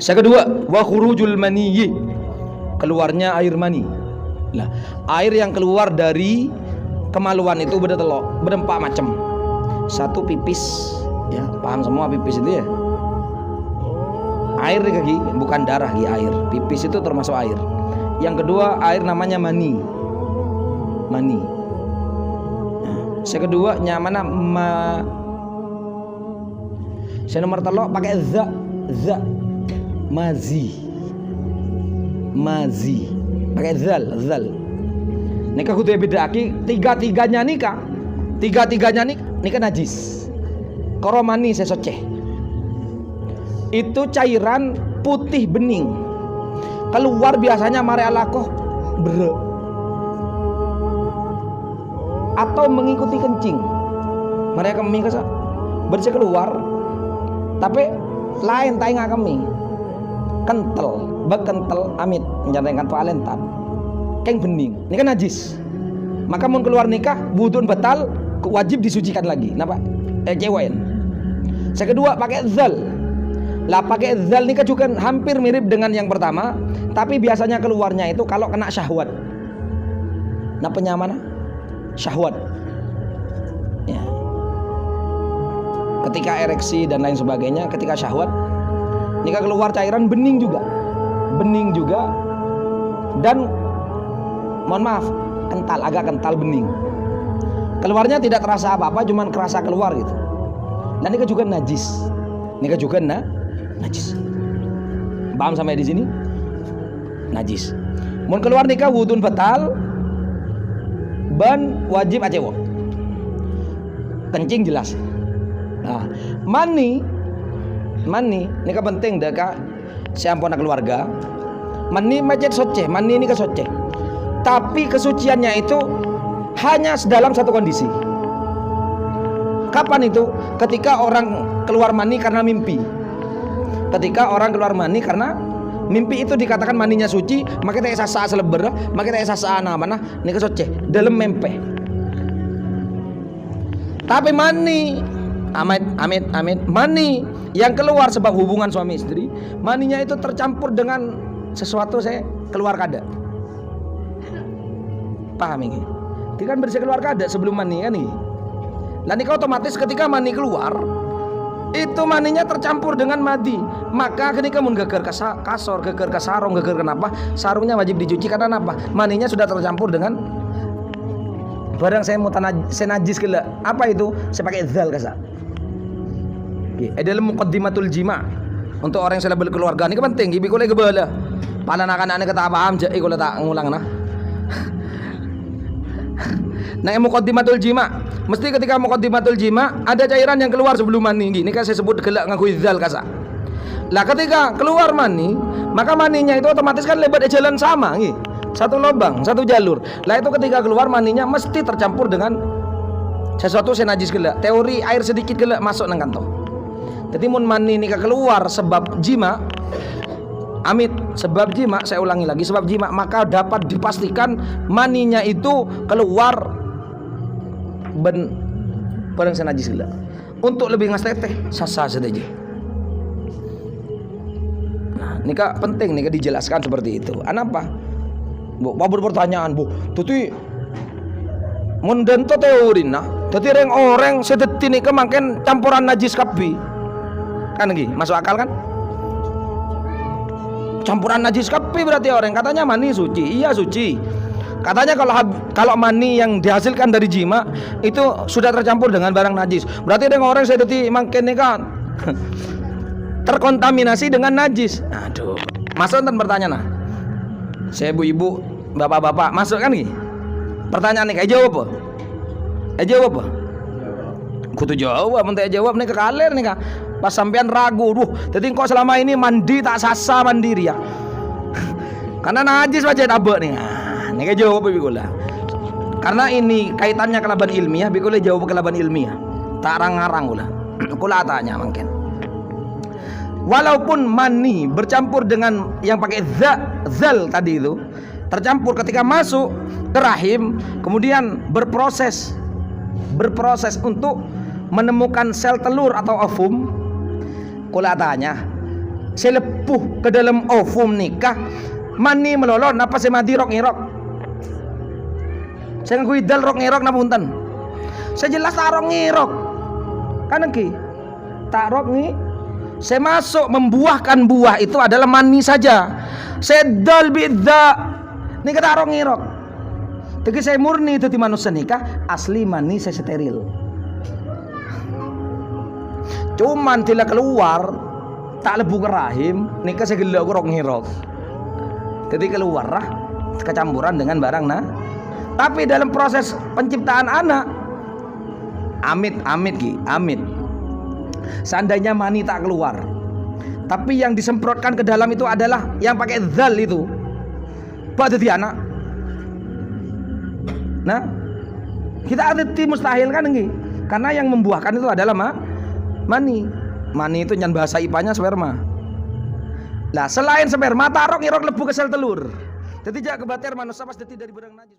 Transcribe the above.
Yang kedua, wa khurujul maniyyi, keluarnya air mani. Nah, air yang keluar dari kemaluan itu berempat macam. Satu pipis, ya paham semua pipis itu ya. Air di kaki, bukan darah di air. Pipis itu termasuk air. Yang kedua, air namanya mani. Mani. Nah, yang kedua nyamana saya nomor telok pakai za. Mazi pakai zal. Nikah kudu bedaki tiga-tiganya nikah najis. Koromani sesoceh itu cairan putih bening, keluar biasanya mare alakoh bre atau mengikuti kencing. Mereka keming kesa bersih keluar tapi lain tainga kami kental amit menjadikan valentan keng bening ini kan najis. Maka mun keluar nikah wudun batal, wajib disucikan lagi. Napa? Cewain. Yang kedua pakai zal. Lah pakai zal nikah juga hampir mirip dengan yang pertama, tapi biasanya keluarnya itu kalau kena syahwat. Nah penyamana syahwat. Ya. Ketika ereksi dan lain sebagainya, ketika syahwat nikah keluar cairan bening juga dan mohon maaf agak kental bening. Keluarnya tidak terasa apa-apa, cuman kerasa keluar gitu. Dan nikah juga najis. Najis. Paham sampai di sini? Najis. Mun keluar nikah wudun batal, ban wajib acewo. Kencing jelas. Nah, mani nikah penting dah kak. Siampona keluarga. Mani macet soceh, mani ini kesoceh. Tapi kesuciannya itu hanya dalam satu kondisi. Kapan itu? Ketika orang keluar mani karena mimpi. Ketika orang keluar mani karena mimpi itu dikatakan maninya suci, maka tak sasa seleber, maka tak sasa mana ini kesoceh dalam mimpi. Tapi mani amit mani yang keluar sebab hubungan suami istri, maninya itu tercampur dengan sesuatu saya keluar kada. Paham ini? Dia kan bersih keluar kada sebelum mani kan ini. Lah nikah otomatis ketika mani keluar itu maninya tercampur dengan madi, maka ketika mun geger kasor, geger ke sarung, geger kenapa? Sarungnya wajib dicuci karena apa? Maninya sudah tercampur dengan barang saya mau najis kela. Apa itu? Saya pakai zal kasa. Dalam muqaddimatul jima untuk orang yang sudah berkeluarga ini penting. Ibu kole gebala. Pala anak-anak kata paham je kole tak ngulang nah. Nah, muqaddimatul jima, mesti ketika muqaddimatul jima ada cairan yang keluar sebelum mani. Ini kan saya sebut gelak ngaku zal kasa. Lah ketika keluar mani, maka maninya itu otomatis kan lebar jalan sama nggih. Satu lubang, satu jalur. Lah itu ketika keluar maninya mesti tercampur dengan sesuatu yang najis gelak. Teori air sedikit gelak masuk nang kantong. Jadi mun mani nikah keluar sebab jima, amit sebab jima, saya ulangi lagi sebab jima, maka dapat dipastikan maninya itu keluar barang senajis gila. Untuk lebih ngasteteh sasa saja. Nah, nikah penting nikah dijelaskan seperti itu. Kenapa? Bu, berpertanyaan, Bu. Tuti mun dento teori nah. Dadi orang sedeti nikah makin campuran najis kabeh. Kan lagi masuk akal kan? Campuran najis kabeh berarti orang katanya mani suci. Iya suci. Katanya kalau mani yang dihasilkan dari jima itu sudah tercampur dengan barang najis. Berarti ada orang saya tadi makin kan terkontaminasi dengan najis. Aduh, masuk kan pertanyaan nah. Saya ibu-ibu, bapak-bapak masuk kan nih? Pertanyaan nih, jawab apa? Jawab apa? Kutu jawab, menteri jawab nih kekaler nih kak. Pas sampean ragu, jadi kok selama ini mandi tak sasa mandiri ya? Karena najis wajah tabak nih. Ini kayak jawab bikola. Karena ini kaitannya kelaban ilmiah, bikola jawab kelaban ilmiah. Tak arang-arang gula. Kula tanya mungkin. Walaupun mani bercampur dengan yang pakai zal tadi itu, tercampur ketika masuk ke rahim, kemudian berproses untuk menemukan sel telur atau ovum. Kula tanya, saya lepuh ke dalam ovum nikah, mani melolot napa saya mati rok ngirok. Saya ngakui dal rok ngirok na punten. Saya jelas tak rok ngirok. Kan ki tak rok nih. Saya masuk membuahkan buah itu adalah mani saja. Saya dal bidza. Ini kata rok ngirok. Tapi saya murni itu di manusia nikah asli mani saya steril. Cuman tidak keluar tak lebu ke rahim nikah saya gila aku rok ngirok. Jadi keluar lah kecampuran dengan barang nah. Tapi dalam proses penciptaan anak amit seandainya mani tak keluar, tapi yang disemprotkan ke dalam itu adalah yang pakai zal itu buat jadi anak. Nah kita ada mustahil kan ini, karena yang membuahkan itu adalah mani itu nyan bahasa IPA-nya sperma. Lah selain sperma tarok ngirok lebu ke sel telur. Jadi jak kebater manusia pas detik dari berang najis.